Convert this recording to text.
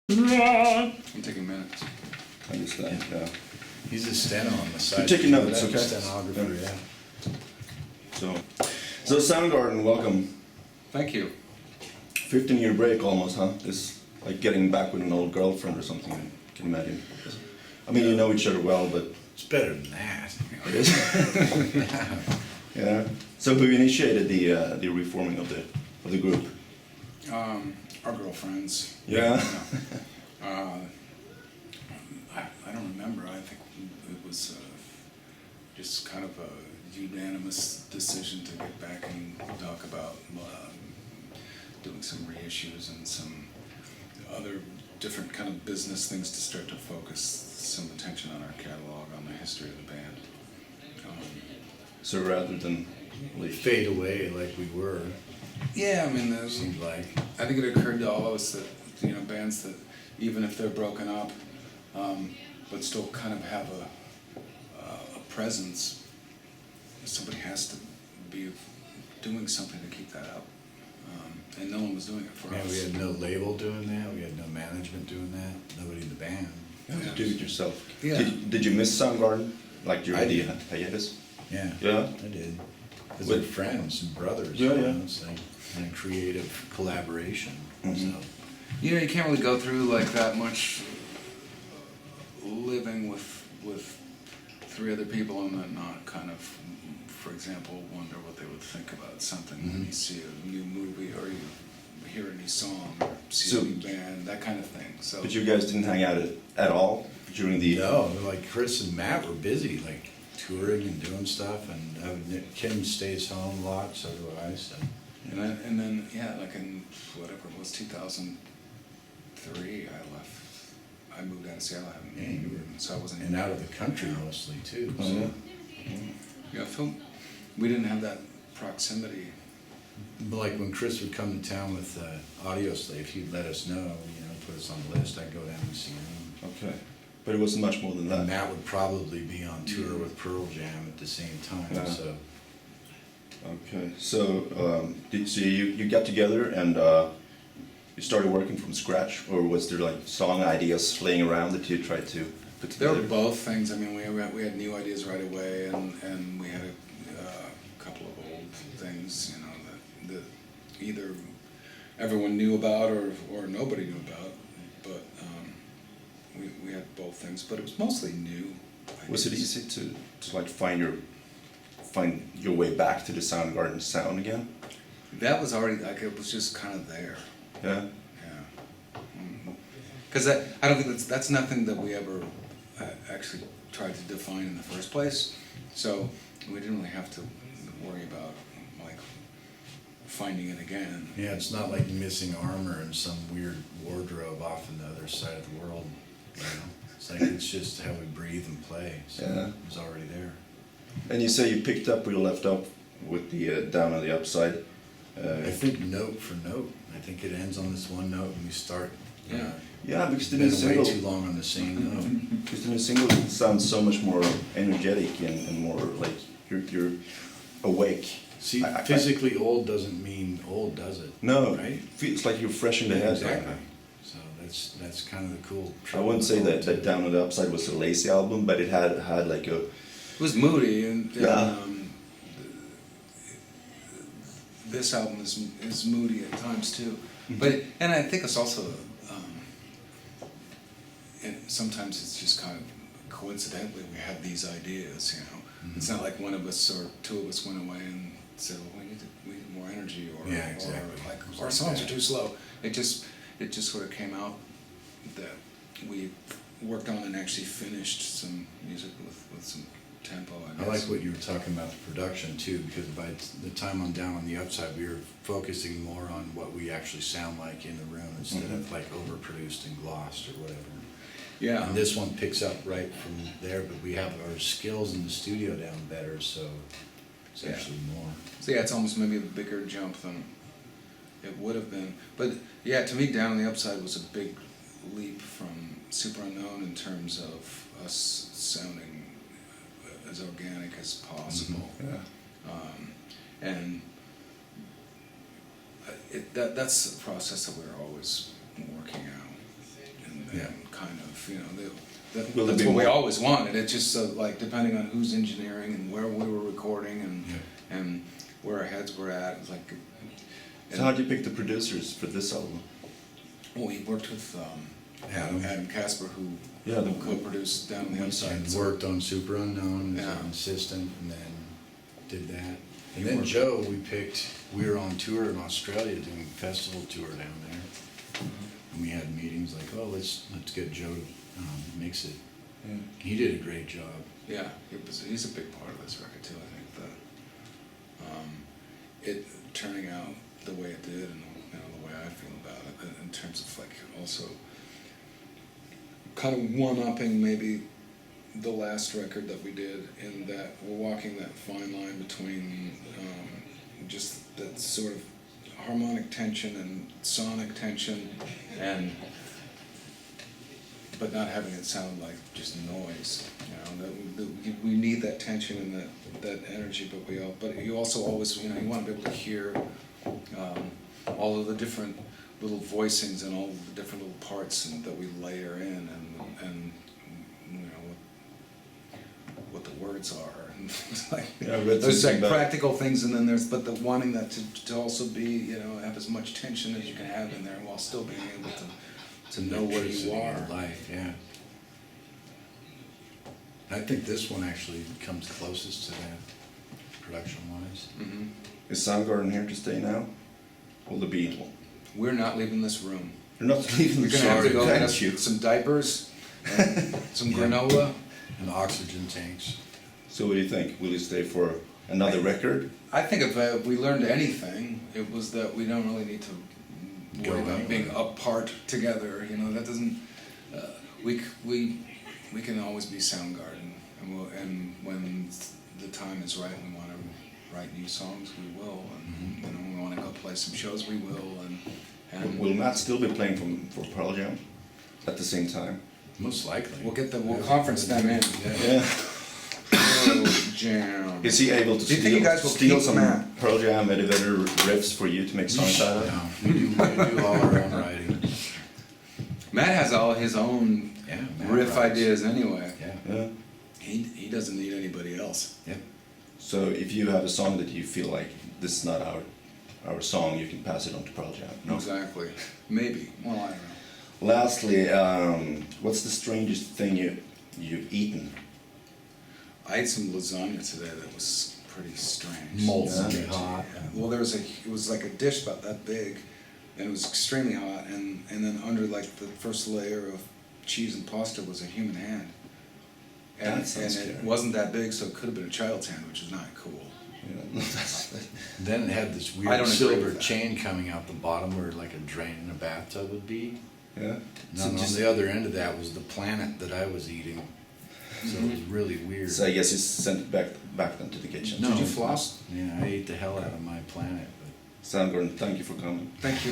I'm taking minutes. I understand, yeah. He's a steno on the side. You're taking notes, okay? Stenographer, Yeah. yeah. So Soundgarden, welcome. Thank you. 15-year break almost, huh? It's like getting back with an old girlfriend or something, I can imagine. I mean, you know each other well, but... It's better than that. It is? Yeah. So who initiated the reforming of the group? Our girlfriends. Yeah. I don't remember. I think it was just kind of a unanimous decision to get back and talk about doing some reissues and some other different kind of business things to start to focus some attention on our catalog, on the history of the band. So rather than... Fade away like we were, Yeah, I mean, seemed like. I think it occurred to all of us that, you know, bands that, even if they're broken up, but still kind of have a presence, somebody has to be doing something to keep that up. And no one was doing it for Yeah, us. we had no label doing that, we had no management doing that, nobody in the band. You have to do it yourself. Yeah. Did you miss Soundgarden? Like your I idea? did. Hiatus? Yeah. Yeah? I did. Because With- they're friends and brothers. Yeah, you yeah. know, it's like a creative collaboration, Mhm. so. You know, you can't really go through like that much living with three other people and then not kind of, for example, wonder what they would think about something when you see a new movie or you hear a new song or see So- a new band, that kind of thing. So. But you guys didn't hang out at all during the... No, like Chris and Matt were busy, like touring and doing stuff, and Kim stays home a lot, so do I, so. And then, yeah, like in whatever it was, 2003, I left. I moved out of Seattle. Yeah, you were, so I wasn't and out of the country mostly too, Oh, so. yeah. Yeah, Phil, we didn't have that proximity. But like when Chris would come to town with Audio Slave, he'd let us know, you know, put us on the list, I'd go down and see him. Okay. But it wasn't much more than that. And Matt would probably be on tour with Pearl Jam at the same time, Yeah. so. Okay. So, you got together and you started working from scratch, or was there like song ideas laying around that you tried to put There together? were both things. I mean, we had new ideas right away, and we had a couple of old things, you know, that either everyone knew about or nobody knew about. But we had both things, but it was mostly new. Was it easy to like find your way back to the Soundgarden sound again? That was already, like, it was just kind of there. Yeah. Yeah. Because I don't think that's nothing that we ever actually tried to define in the first place. So we didn't really have to worry about like finding it again. Yeah, it's not like missing armor in some weird wardrobe off on the other side of the world, you know? It's like, it's just how we breathe and play, so Yeah. it was already there. And you say you picked up where you left off with the Down on the Upside. I think note for note. I think it ends on this one note and we start. Yeah. Yeah, because the Been new way single, too long on the same note. because the new single sounds so much more energetic and more like you're awake. See, I- physically old doesn't mean old, does it? No, Right? feels like you're fresh in the head. Exactly. So that's kind of the cool. I wouldn't say that Down on the Upside was a lazy album, but it had like a... It was moody, and Yeah. This album is moody at times too. But and I think it's also, and sometimes it's just kind of coincidentally we have these ideas. You know, it's not like one of us or two of us went away and said, "Well, we need more energy," or Yeah, exactly. or like our songs are too slow. It just sort of came out that we worked on and actually finished some music with some tempo, I I guess. like what you were talking about the production too, because by the time I'm Down on the Upside, we were focusing more on what we actually sound like in the room instead of like overproduced and glossed or whatever. Yeah. And this one picks up right from there, but we have our skills in the studio down better, so it's Yeah. actually more. So yeah, it's almost maybe a bigger jump than it would have been. But yeah, to me, Down on the Upside was a big leap from Super Unknown in terms of us sounding as organic as possible. Yeah. And that's a process that we're always working out. Yeah. kind of, you know, Will there that's be what we more? always wanted. It's just like depending on who's engineering and where we were recording and where our heads were at. It's like, So how did you pick the producers for this album? well, we worked with Adam Casper, who Yeah, co-produced Down on the Upside. And worked on Super Unknown as Yeah. an assistant, and then did that. And then Joe, we were on tour in Australia doing a festival tour down there. And we had meetings like, oh, let's get Joe to mix it. Yeah. He did a great job. Yeah, he's a big part of this record too. I think it turning out the way it did, and you know, the way I feel about it, in terms of like also kind of one-upping maybe the last record that we did, in that we're walking that fine line between just that sort of harmonic tension and sonic tension, and but not having it sound like just noise. You know, that we need that tension and that energy, but you also always, you know, you want to be able to hear all of the different little voicings and all of the different little parts that we layer in, and you know what the words are. And like, Yeah, I read there's something like about- practical things, and then there's the wanting that to also be, you know, have as much tension as you can have in there while still being able to know where you Electricity in are. life, yeah. I think this one actually comes closest to that, production-wise. Mhm. Is Soundgarden here to stay now? Will there be? We're not leaving this room. You're not leaving We're the gonna have to go get Thank us you. some diapers, and some Yeah. granola. And oxygen tanks. So what do you think? Will you stay for another record? I think if we learned anything, it was that we don't really need to worry Go about being anywhere. apart together. You know, that doesn't. We can always be Soundgarden, and when the time is right, we want to write new songs, we will, and you know, we want to go play some shows, we will, and Will Matt still be playing for Pearl Jam at the same time? Most likely. we'll conference them in. Yeah. Pearl Jam. Is he able to Do you think you guys will steal keep some Matt? Pearl Jam elevator riffs for you to make songs out of? No, we do all our own writing. Matt has all his own Yeah, Matt riff writes. ideas anyway. Yeah, Yeah. He doesn't need anybody else. yeah. So if you have a song that you feel like this is not our song, you can pass it on to Pearl Jam. No. Exactly. Maybe. Well, I don't know. Lastly, what's the strangest thing you've eaten? I ate some lasagna today that was pretty strange. Molten Yeah. hot. Yeah. Well, it was like a dish about that big, and it was extremely hot, and then under like the first layer of cheese and pasta was a human hand. And, That sounds and it scary. wasn't that big, so it could have been a child's hand, which is not cool. Yeah. Then it had this I weird don't agree silver with that. chain coming out the bottom where like a drain in a bathtub would be. Yeah. And on the other end of that was the planet that I was eating. So it was really weird. So I guess you sent it back then to the kitchen. No. Did you floss? Yeah, I ate the hell out of my planet, but Soundgarden, thank you for coming. Thank you.